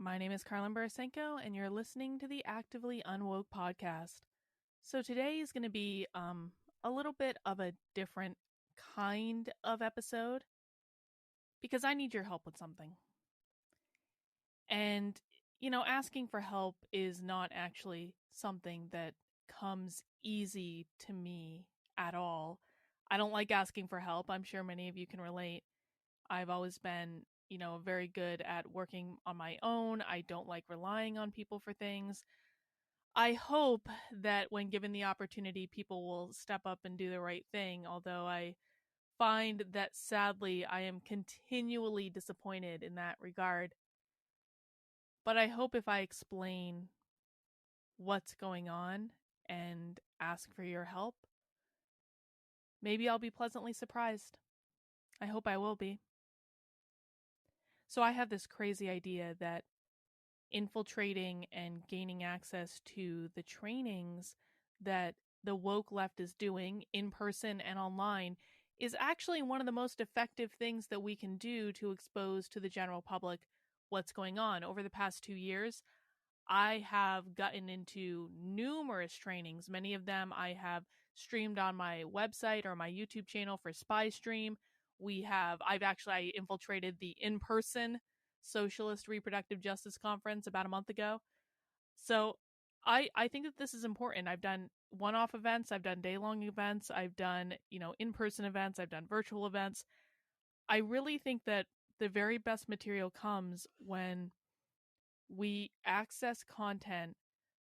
My name is Carlin Barasenko, and you're listening to the Actively Unwoke podcast. So today is going to be a little bit of a different kind of episode because I need your help with something. And, asking for help is not actually something that comes easy to me at all. I don't like asking for help. I'm sure many of you can relate. I've always been very good at working on my own. I don't like relying on people for things. I hope that when given the opportunity, people will step up and do the right thing, although I find that sadly I am continually disappointed in that regard. But I hope if I explain what's going on and ask for your help, maybe I'll be pleasantly surprised. I hope I will be. So I have this crazy idea that infiltrating and gaining access to the trainings that the woke left is doing in person and online is actually one of the most effective things that we can do to expose to the general public what's going on. Over the past 2 years, I have gotten into numerous trainings. Many of them I have streamed on my website or my YouTube channel for Spy Stream. I infiltrated the in-person Socialist Reproductive Justice Conference about a month ago. So I think that this is important. I've done one-off events, I've done day-long events, I've done, in-person events, I've done virtual events. I really think that the very best material comes when we access content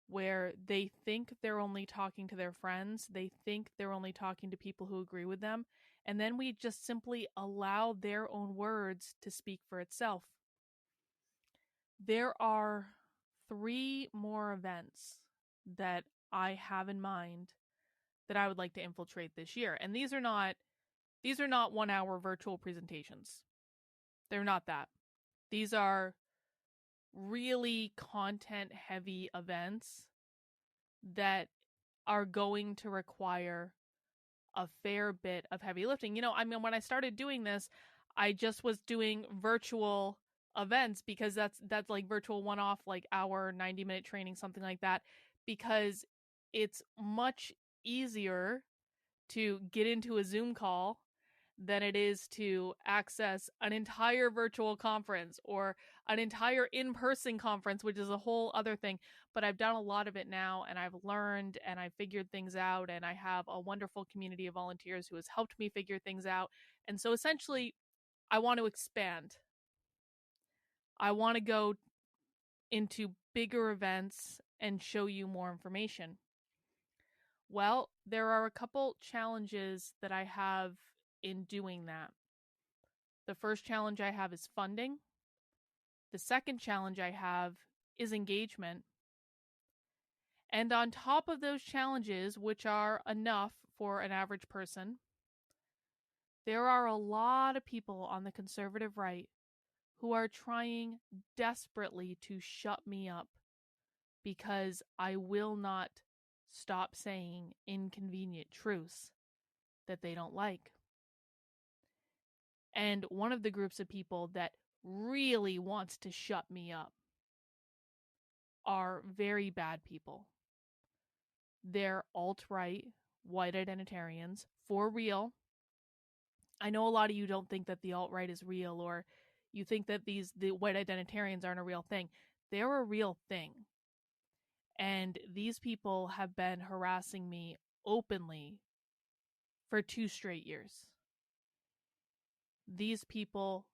where they think they're only talking to their friends, they think they're only talking to people who agree with them, and then we just simply allow their own words to speak for itself. There are 3 more events that I have in mind that I would like to infiltrate this year. And these are not 1-hour virtual presentations. They're not that. These are really content heavy events that are going to require a fair bit of heavy lifting. When I started doing this, I just was doing virtual events because that's like virtual one-off, like hour, 90-minute training, something like that, because it's much easier to get into a Zoom call than it is to access an entire virtual conference or an entire in-person conference, which is a whole other thing. But I've done a lot of it now, and I've learned and I've figured things out, and I have a wonderful community of volunteers who has helped me figure things out. And so essentially, I want to expand. I want to go into bigger events and show you more information. Well, there are a couple challenges that I have in doing that. The first challenge I have is funding. The second challenge I have is engagement. And on top of those challenges, which are enough for an average person, there are a lot of people on the conservative right who are trying desperately to shut me up because I will not stop saying inconvenient truths that they don't like. And one of the groups of people that really wants to shut me up are very bad people. They're alt-right, white identitarians, for real. I know a lot of you don't think that the alt-right is real, or you think that the white identitarians aren't a real thing. They're a real thing. And these people have been harassing me openly for 2 straight years. These people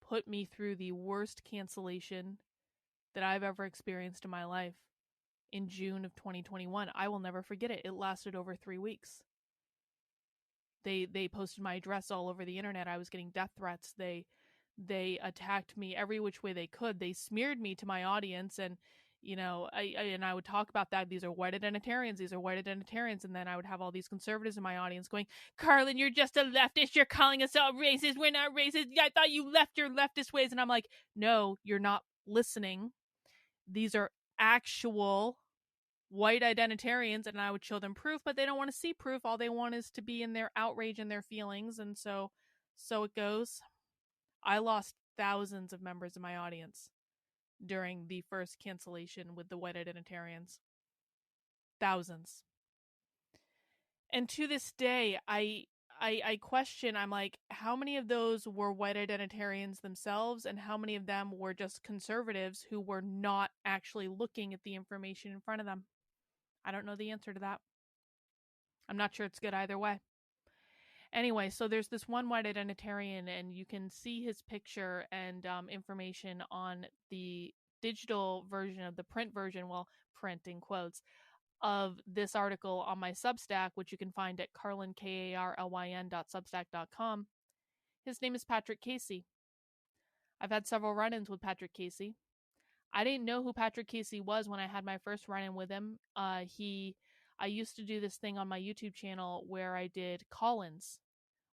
put me through the worst cancellation that I've ever experienced in my life in June of 2021. I will never forget it. It lasted over 3 weeks. They posted my address all over the internet. I was getting death threats. They attacked me every which way they could. They smeared me to my audience, and I would talk about that. These are white identitarians. These are white identitarians. And then I would have all these conservatives in my audience going, Carlin, you're just a leftist. You're calling us all racist. We're not racist. I thought you left your leftist ways. And I'm like, no, you're not listening. These are actual white identitarians, and I would show them proof, but they don't want to see proof. All they want is to be in their outrage and their feelings. And so it goes. I lost thousands of members of my audience. during the first cancellation with the white identitarians. Thousands. And to this day, I question, I'm like, how many of those were white identitarians themselves, and how many of them were just conservatives who were not actually looking at the information in front of them? I don't know the answer to that. I'm not sure it's good either way. Anyway, so there's this one white identitarian, and you can see his picture and information on the digital version of the print version, well, print in quotes, of this article on my Substack, which you can find at karlyn.substack.com. His name is Patrick Casey. I've had several run-ins with Patrick Casey. I didn't know who Patrick Casey was when I had my first run-in with him. I used to do this thing on my YouTube channel where I did call-ins,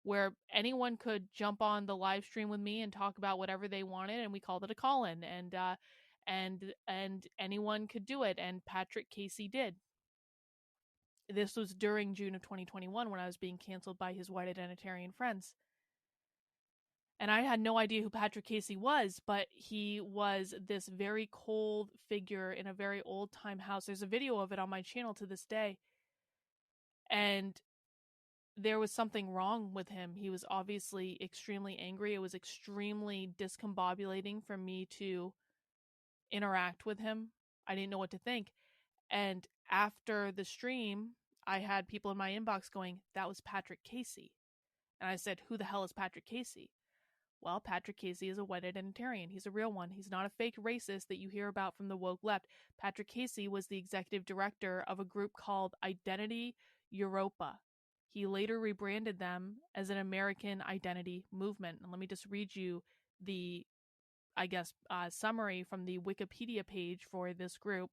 where anyone could jump on the live stream with me and talk about whatever they wanted, and we called it a call-in, and anyone could do it, and Patrick Casey did. This was during June of 2021 when I was being canceled by his white identitarian friends. And I had no idea who Patrick Casey was, but he was this very cold figure in a very old-time house. There's a video of it on my channel to this day. And there was something wrong with him. He was obviously extremely angry. It was extremely discombobulating for me to interact with him. I didn't know what to think. And after the stream, I had people in my inbox going, "That was Patrick Casey." And I said, "Who the hell is Patrick Casey?" Well, Patrick Casey is a white identitarian. He's a real one. He's not a fake racist that you hear about from the woke left. Patrick Casey was the executive director of a group called Identity Europa. He later rebranded them as an American Identity Movement. And let me just read you the, summary from the Wikipedia page for this group.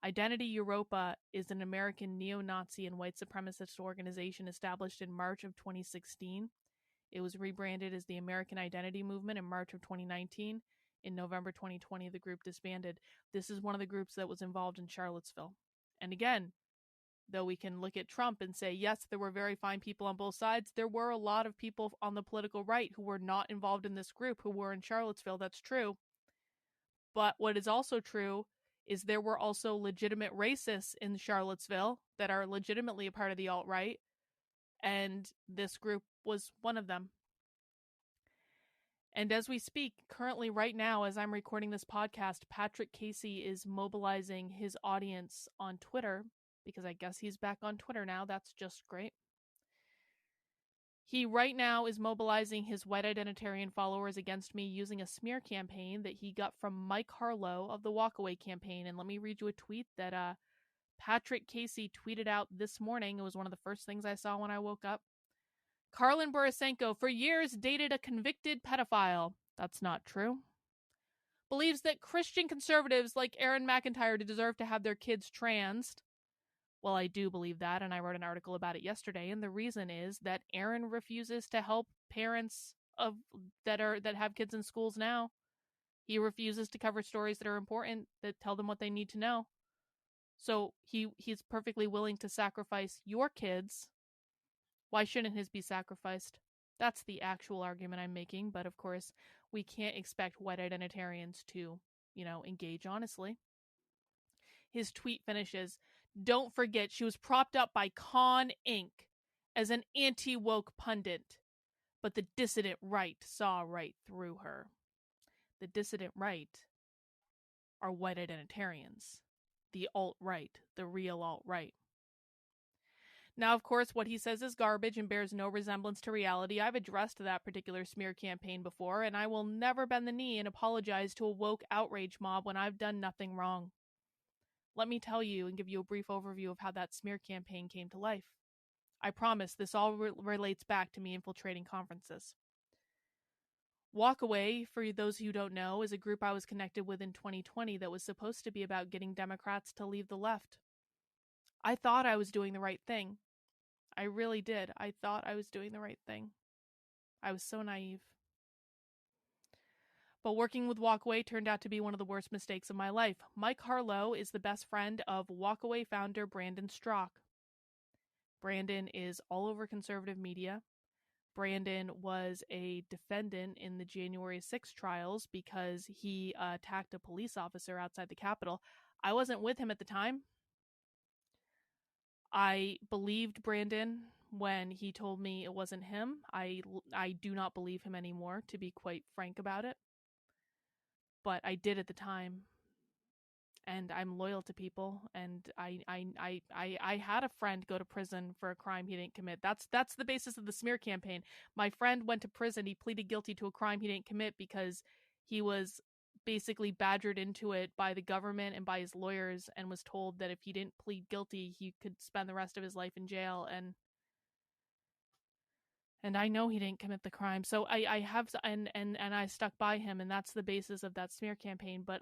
Identity Europa is an American neo-Nazi and white supremacist organization established in March of 2016. It was rebranded as the American Identity Movement in March of 2019. In November 2020, the group disbanded. This is one of the groups that was involved in Charlottesville. And again, though we can look at Trump and say, yes, there were very fine people on both sides, there were a lot of people on the political right who were not involved in this group who were in Charlottesville. That's true. But what is also true is there were also legitimate racists in Charlottesville that are legitimately a part of the alt-right. And this group was one of them. And as we speak, currently right now, as I'm recording this podcast, Patrick Casey is mobilizing his audience on Twitter, because I guess he's back on Twitter now. That's just great. He right now is mobilizing his white identitarian followers against me using a smear campaign that he got from Mike Harlow of the Walkaway campaign. And let me read you a tweet that Patrick Casey tweeted out this morning. It was one of the first things I saw when I woke up. Karlyn Borisenko, for years, dated a convicted pedophile. That's not true. Believes that Christian conservatives like Aaron McIntyre deserve to have their kids transed. Well, I do believe that, and I wrote an article about it yesterday, and the reason is that Aaron refuses to help parents that have kids in schools now. He refuses to cover stories that are important, that tell them what they need to know. So he's perfectly willing to sacrifice your kids. Why shouldn't his be sacrificed? That's the actual argument I'm making, but of course, we can't expect white identitarians to, engage honestly. His tweet finishes, "Don't forget she was propped up by Con Inc. as an anti-woke pundit, but the dissident right saw right through her." The dissident right are white identitarians. The alt-right, the real alt-right. Now, of course, what he says is garbage and bears no resemblance to reality. I've addressed that particular smear campaign before, and I will never bend the knee and apologize to a woke outrage mob when I've done nothing wrong. Let me tell you and give you a brief overview of how that smear campaign came to life. I promise this all relates back to me infiltrating conferences. Walkaway, for those who don't know, is a group I was connected with in 2020 that was supposed to be about getting Democrats to leave the left. I thought I was doing the right thing. I really did. I thought I was doing the right thing. I was so naive. But working with Walkaway turned out to be one of the worst mistakes of my life. Mike Harlow is the best friend of Walkaway founder Brandon Straka. Brandon is all over conservative media. Brandon was a defendant in the January 6th trials because he attacked a police officer outside the Capitol. I wasn't with him at the time. I believed Brandon when he told me it wasn't him. I do not believe him anymore, to be quite frank about it. But I did at the time. And I'm loyal to people, and I had a friend go to prison for a crime he didn't commit. That's the basis of the smear campaign. My friend went to prison. He pleaded guilty to a crime he didn't commit because he was basically badgered into it by the government and by his lawyers, and was told that if he didn't plead guilty, he could spend the rest of his life in jail. And I know he didn't commit the crime, so I have and I stuck by him, and that's the basis of that smear campaign. But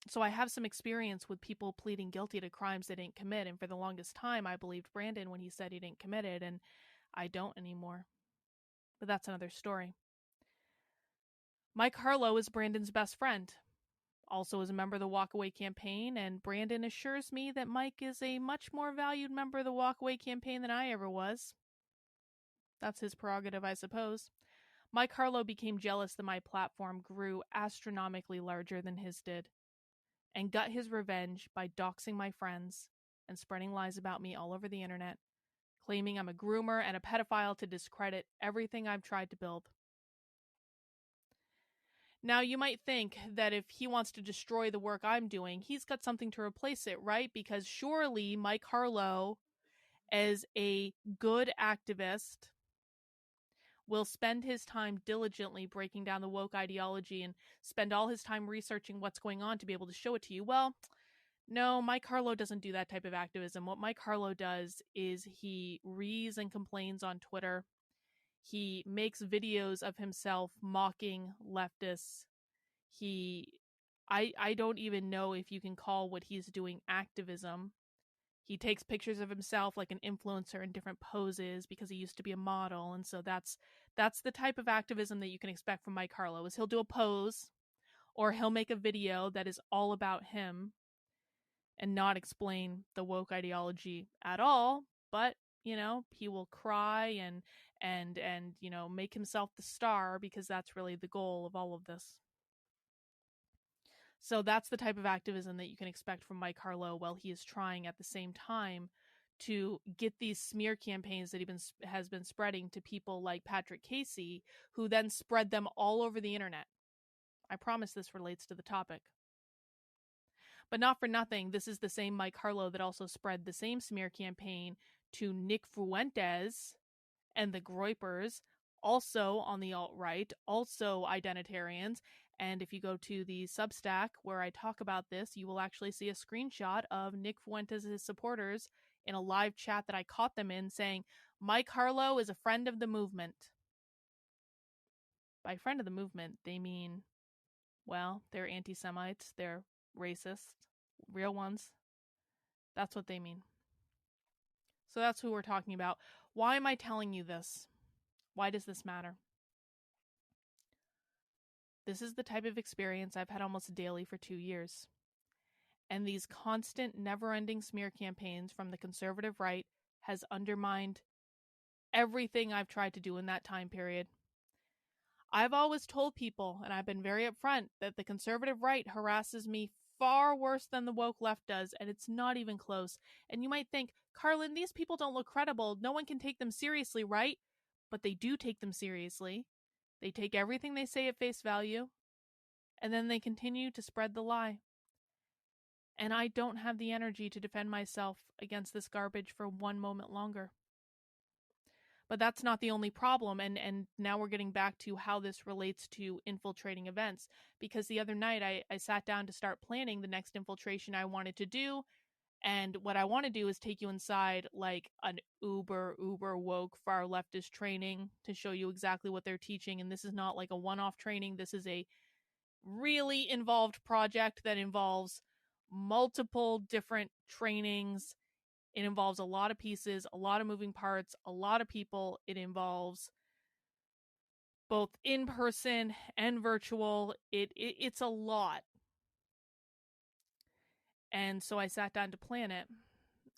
so I have some experience with people pleading guilty to crimes they didn't commit, and for the longest time I believed Brandon when he said he didn't commit it, and I don't anymore. But that's another story. Mike Harlow is Brandon's best friend, also is a member of the Walkaway campaign, and Brandon assures me that Mike is a much more valued member of the Walkaway campaign than I ever was. That's his prerogative, I suppose. Mike Harlow became jealous that my platform grew astronomically larger than his did, and got his revenge by doxing my friends and spreading lies about me all over the internet, claiming I'm a groomer and a pedophile to discredit everything I've tried to build. Now, you might think that if he wants to destroy the work I'm doing, he's got something to replace it, right? Because surely Mike Harlow, as a good activist, will spend his time diligently breaking down the woke ideology and spend all his time researching what's going on to be able to show it to you. Well, no, Mike Harlow doesn't do that type of activism. What Mike Harlow does is he reads and complains on Twitter. He makes videos of himself mocking leftists. I don't even know if you can call what he's doing activism. He takes pictures of himself like an influencer in different poses because he used to be a model, and so that's the type of activism that you can expect from Mike Harlow. Is he'll do a pose, or he'll make a video that is all about him and not explain the woke ideology at all, but he will cry and make himself the star, because that's really the goal of all of this. So that's the type of activism that you can expect from Mike Harlow, while he is trying at the same time to get these smear campaigns that he has been spreading to people like Patrick Casey, who then spread them all over the internet. I promise this relates to the topic. But not for nothing, this is the same Mike Harlow that also spread the same smear campaign to Nick Fuentes and the Groypers, also on the alt-right, also identitarians. And if you go to the Substack where I talk about this, you will actually see a screenshot of Nick Fuentes' supporters in a live chat that I caught them in saying, Mike Harlow is a friend of the movement. By friend of the movement, they mean, well, they're anti-Semites, they're racist, real ones. That's what they mean. So that's who we're talking about. Why am I telling you this? Why does this matter? This is the type of experience I've had almost daily for 2 years. And these constant, never-ending smear campaigns from the conservative right has undermined everything I've tried to do in that time period. I've always told people, and I've been very upfront, that the conservative right harasses me far worse than the woke left does, and it's not even close. And you might think, Carlin, these people don't look credible. No one can take them seriously, right? But they do take them seriously. They take everything they say at face value, and then they continue to spread the lie. And I don't have the energy to defend myself against this garbage for one moment longer. But that's not the only problem, and now we're getting back to how this relates to infiltrating events. Because the other night I sat down to start planning the next infiltration I wanted to do, and what I want to do is take you inside like an uber woke far leftist training to show you exactly what they're teaching. And this is not like a one-off training. This is a really involved project that involves multiple different trainings. It involves a lot of pieces, a lot of moving parts, a lot of people. It involves both in person and virtual. It's a lot. And so I sat down to plan it,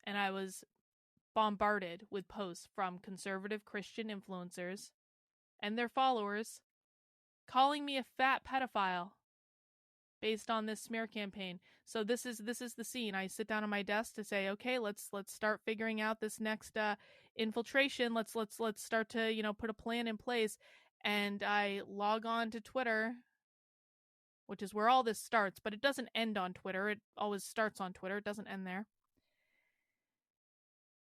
and I was bombarded with posts from conservative Christian influencers and their followers calling me a fat pedophile based on this smear campaign. So this is the scene. I sit down at my desk to say, okay, let's start figuring out this next infiltration. Let's start to put a plan in place. And I log on to Twitter, which is where all this starts, but it doesn't end on Twitter. It always starts on Twitter. It doesn't end there.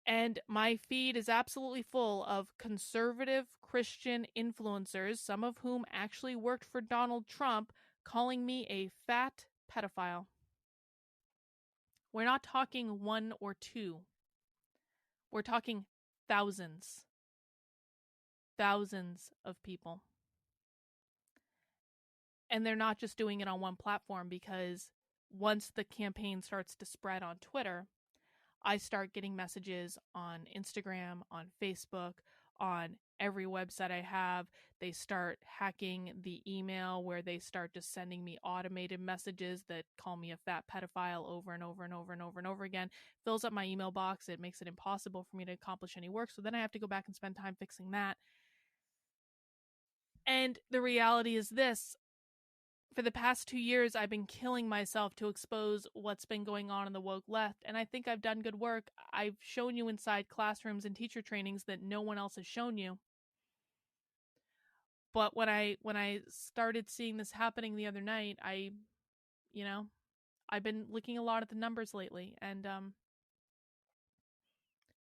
And my feed is absolutely full of conservative Christian influencers, some of whom actually worked for Donald Trump, calling me a fat pedophile. We're not talking one or two. We're talking thousands. Thousands of people. And they're not just doing it on one platform, because once the campaign starts to spread on Twitter, I start getting messages on Instagram, on Facebook, on every website I have. They start hacking the email where they start just sending me automated messages that call me a fat pedophile over and over and over and over and over again. Fills up my email box. It makes it impossible for me to accomplish any work. So then I have to go back and spend time fixing that. And the reality is this. For the past 2 years, I've been killing myself to expose what's been going on in the woke left, and I think I've done good work. I've shown you inside classrooms and teacher trainings that no one else has shown you. But when I started seeing this happening the other night, I've been looking a lot at the numbers lately, and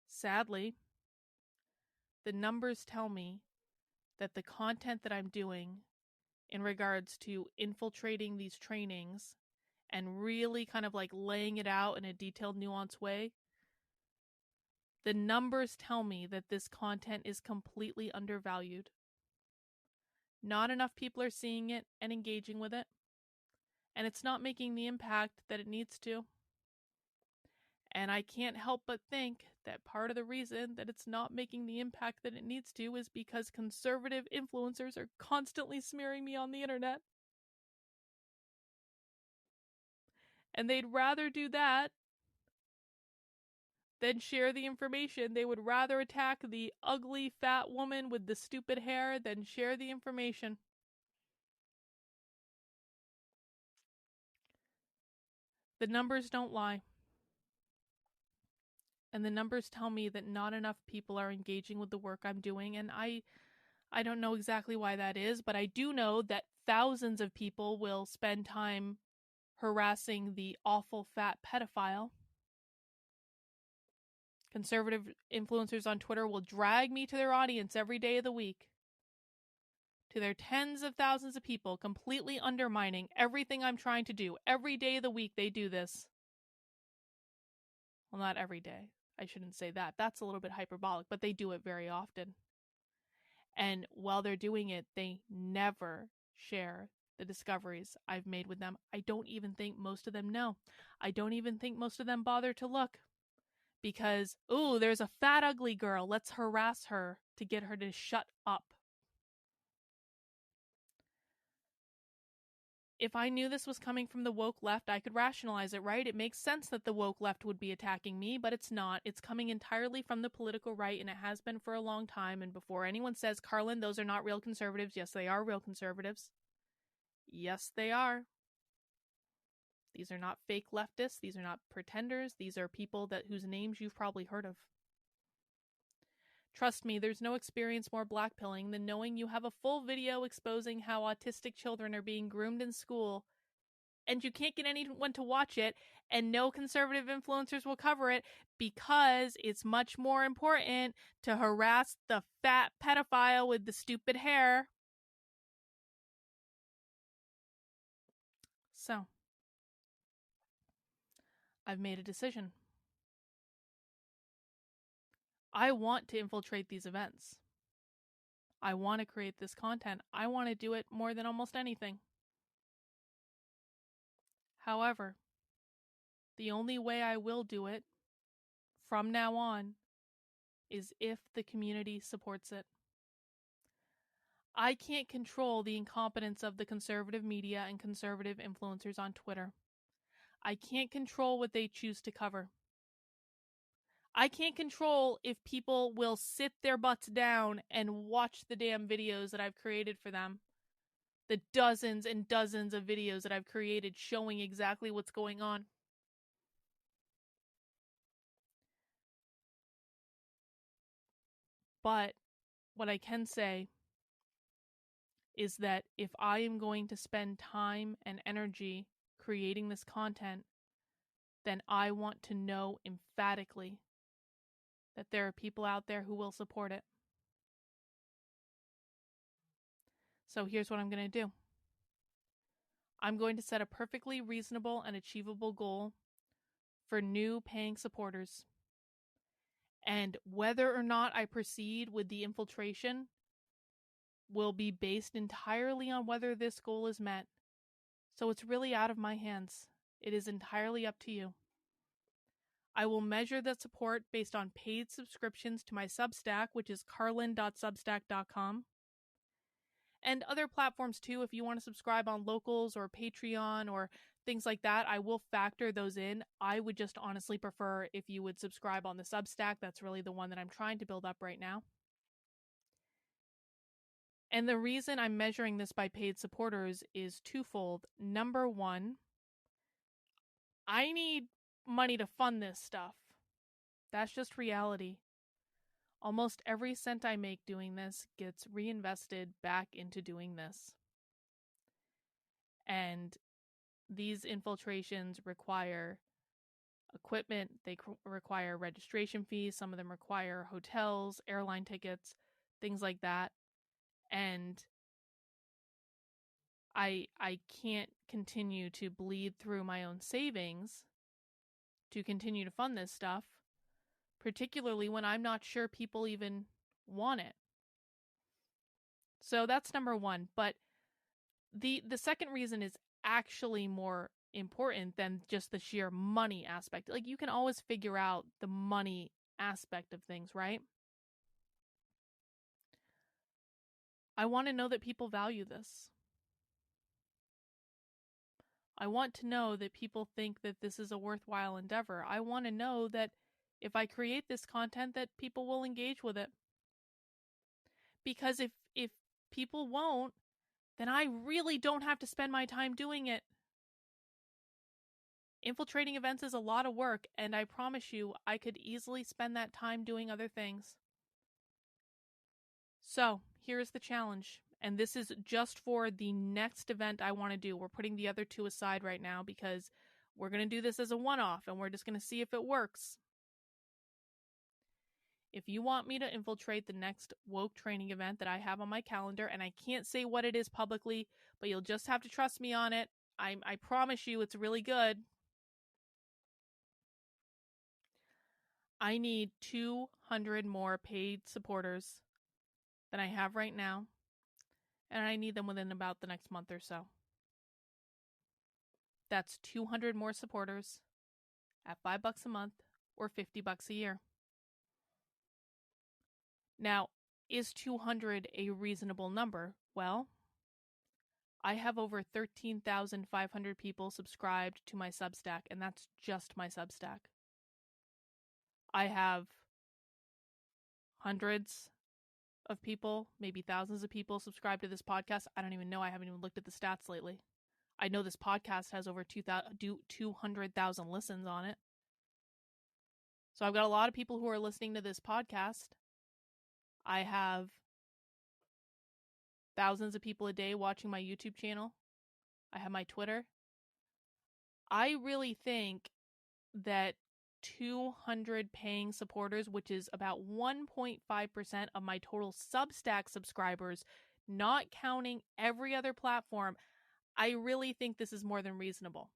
sadly, the numbers tell me that the content that I'm doing in regards to infiltrating these trainings and really kind of like laying it out in a detailed, nuanced way, the numbers tell me that this content is completely undervalued. Not enough people are seeing it and engaging with it, and it's not making the impact that it needs to. And I can't help but think that part of the reason that it's not making the impact that it needs to is because conservative influencers are constantly smearing me on the internet. And they'd rather do that than share the information. They would rather attack the ugly fat woman with the stupid hair than share the information. The numbers don't lie. And the numbers tell me that not enough people are engaging with the work I'm doing, and I don't know exactly why that is, but I do know that thousands of people will spend time harassing the awful fat pedophile. Conservative influencers on Twitter will drag me to their audience every day of the week, to their tens of thousands of people, completely undermining everything I'm trying to do. Every day of the week they do this. Well, not every day. I shouldn't say that. That's a little bit hyperbolic, but they do it very often. And while they're doing it, they never share the discoveries I've made with them. I don't even think most of them know. I don't even think most of them bother to look. Because, ooh, there's a fat, ugly girl. Let's harass her to get her to shut up. If I knew this was coming from the woke left, I could rationalize it, right? It makes sense that the woke left would be attacking me, but it's not. It's coming entirely from the political right, and it has been for a long time. And before anyone says, Carlin, those are not real conservatives, yes, they are real conservatives. Yes, they are. These are not fake leftists. These are not pretenders. These are people whose names you've probably heard of. Trust me, there's no experience more blackpilling than knowing you have a full video exposing how autistic children are being groomed in school, and you can't get anyone to watch it, and no conservative influencers will cover it because it's much more important to harass the fat pedophile with the stupid hair. So, I've made a decision. I want to infiltrate these events. I want to create this content. I want to do it more than almost anything. However, the only way I will do it from now on is if the community supports it. I can't control the incompetence of the conservative media and conservative influencers on Twitter. I can't control what they choose to cover. I can't control if people will sit their butts down and watch the damn videos that I've created for them. The dozens and dozens of videos that I've created showing exactly what's going on. But what I can say is that if I am going to spend time and energy creating this content, then I want to know emphatically that there are people out there who will support it. So here's what I'm going to do. I'm going to set a perfectly reasonable and achievable goal for new paying supporters. And whether or not I proceed with the infiltration will be based entirely on whether this goal is met. So it's really out of my hands. It is entirely up to you. I will measure the support based on paid subscriptions to my Substack, which is carlin.substack.com. And other platforms too, if you want to subscribe on Locals or Patreon or things like that, I will factor those in. I would just honestly prefer if you would subscribe on the Substack. That's really the one that I'm trying to build up right now. And the reason I'm measuring this by paid supporters is twofold. Number one, I need money to fund this stuff. That's just reality. Almost every cent I make doing this gets reinvested back into doing this. And these infiltrations require equipment, they require registration fees, some of them require hotels, airline tickets, things like that. And I can't continue to bleed through my own savings to continue to fund this stuff, particularly when I'm not sure people even want it. So that's number one. But the second reason is actually more important than just the sheer money aspect. Like, you can always figure out the money aspect of things, right? I want to know that people value this. I want to know that people think that this is a worthwhile endeavor. I want to know that if I create this content, that people will engage with it. Because if people won't, then I really don't have to spend my time doing it. Infiltrating events is a lot of work, and I promise you, I could easily spend that time doing other things. So, here is the challenge. And this is just for the next event I want to do. We're putting the other two aside right now because we're going to do this as a one-off, and we're just going to see if it works. If you want me to infiltrate the next Woke training event that I have on my calendar, and I can't say what it is publicly, but you'll just have to trust me on it. I promise you it's really good. I need 200 more paid supporters than I have right now, and I need them within about the next month or so. That's 200 more supporters at $5 a month or $50 a year. Now, is 200 a reasonable number? Well, I have over 13,500 people subscribed to my Substack, and that's just my Substack. I have hundreds of people, maybe thousands of people subscribed to this podcast. I don't even know. I haven't even looked at the stats lately. I know this podcast has over 200,000 listens on it. So I've got a lot of people who are listening to this podcast. I have thousands of people a day watching my YouTube channel. I have my Twitter. I really think that 200 paying supporters, which is about 1.5% of my total Substack subscribers, not counting every other platform, I really think this is more than reasonable.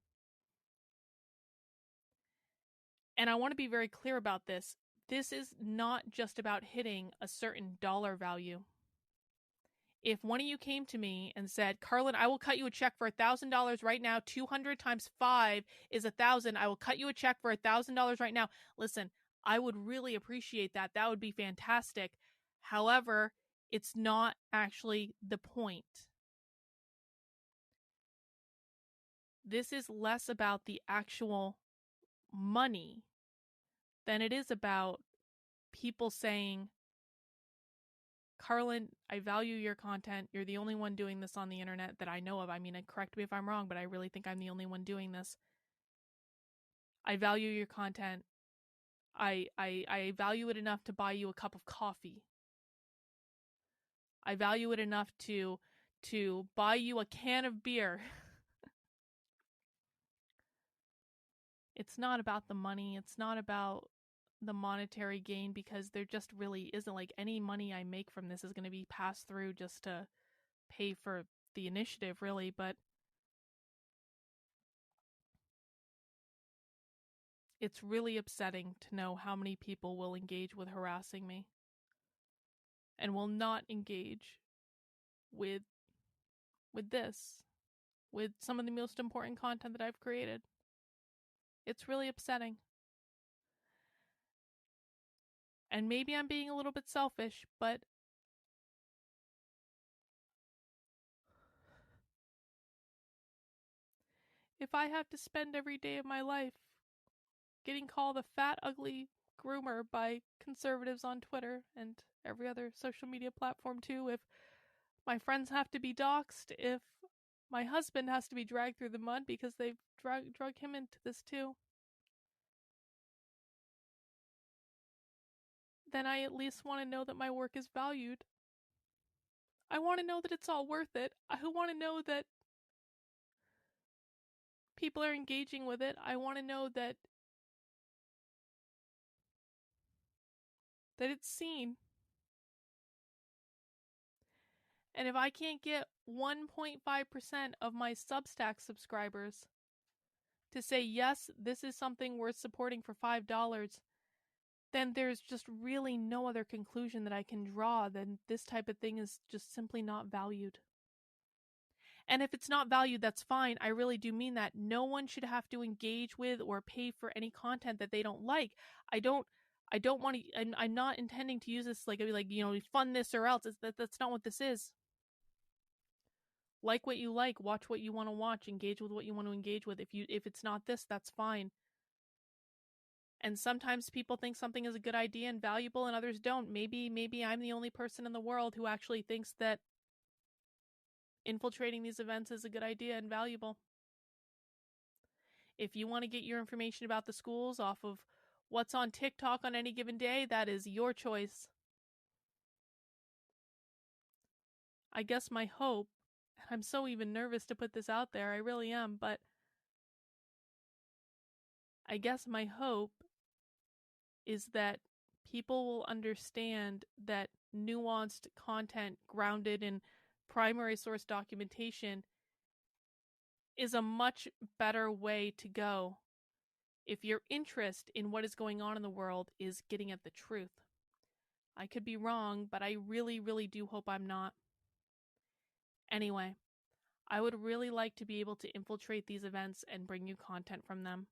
And I want to be very clear about this. This is not just about hitting a certain dollar value. If one of you came to me and said, Carlin, I will cut you a check for $1,000 right now. 200 times 5 is 1,000. I will cut you a check for $1,000 right now. Listen, I would really appreciate that. That would be fantastic. However, it's not actually the point. This is less about the actual money than it is about people saying, Carlin, I value your content. You're the only one doing this on the internet that I know of. I mean, correct me if I'm wrong, but I really think I'm the only one doing this. I value your content. I value it enough to buy you a cup of coffee. I value it enough to buy you a can of beer. It's not about the money. It's not about the monetary gain, because there just really isn't. Like, any money I make from this is going to be passed through just to pay for the initiative, really. But it's really upsetting to know how many people will engage with harassing me and will not engage with this, with some of the most important content that I've created. It's really upsetting. And maybe I'm being a little bit selfish, but if I have to spend every day of my life getting called a fat, ugly groomer by conservatives on Twitter and every other social media platform too, if my friends have to be doxxed, if my husband has to be dragged through the mud because they've drug him into this too, then I at least want to know that my work is valued. I want to know that it's all worth it. I want to know that people are engaging with it. I want to know that it's seen. And if I can't get 1.5% of my Substack subscribers to say, yes, this is something worth supporting for $5, then there's just really no other conclusion that I can draw than this type of thing is just simply not valued. And if it's not valued, that's fine. I really do mean that. No one should have to engage with or pay for any content that they don't like. I don't want to. I'm not intending to use this like fund this or else. That's not what this is. Like what you like, watch what you want to watch, engage with what you want to engage with. If it's not this, that's fine. And sometimes people think something is a good idea and valuable, and others don't. Maybe I'm the only person in the world who actually thinks that infiltrating these events is a good idea and valuable. If you want to get your information about the schools off of what's on TikTok on any given day, that is your choice. I guess my hope, and I'm so even nervous to put this out there, I really am, but I guess my hope is that people will understand that nuanced content grounded in primary source documentation is a much better way to go if your interest in what is going on in the world is getting at the truth. I could be wrong, but I really, really do hope I'm not. Anyway, I would really like to be able to infiltrate these events and bring you content from them.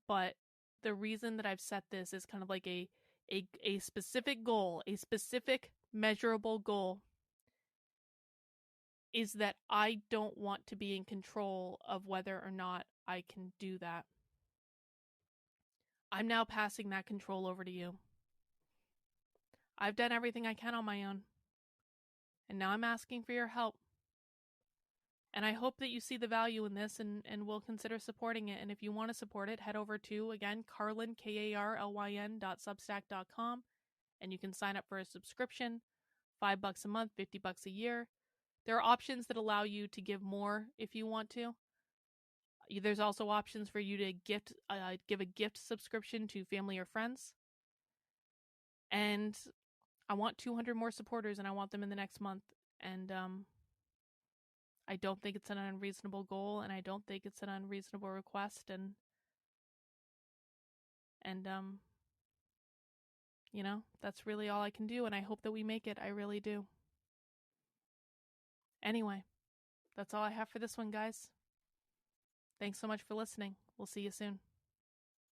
But the reason that I've set this is kind of like a specific goal, a specific measurable goal, is that I don't want to be in control of whether or not I can do that. I'm now passing that control over to you. I've done everything I can on my own, and now I'm asking for your help. And I hope that you see the value in this and will consider supporting it. And if you want to support it, head over to, again, Carlyn, KARLYN.substack.com, and you can sign up for a subscription, $5 a month, $50 a year. There are options that allow you to give more if you want to. There's also options for you to give a gift subscription to family or friends. And I want 200 more supporters, and I want them in the next month. And I don't think it's an unreasonable goal, and I don't think it's an unreasonable request, and that's really all I can do, and I hope that we make it. I really do. Anyway, that's all I have for this one, guys. Thanks so much for listening. We'll see you soon.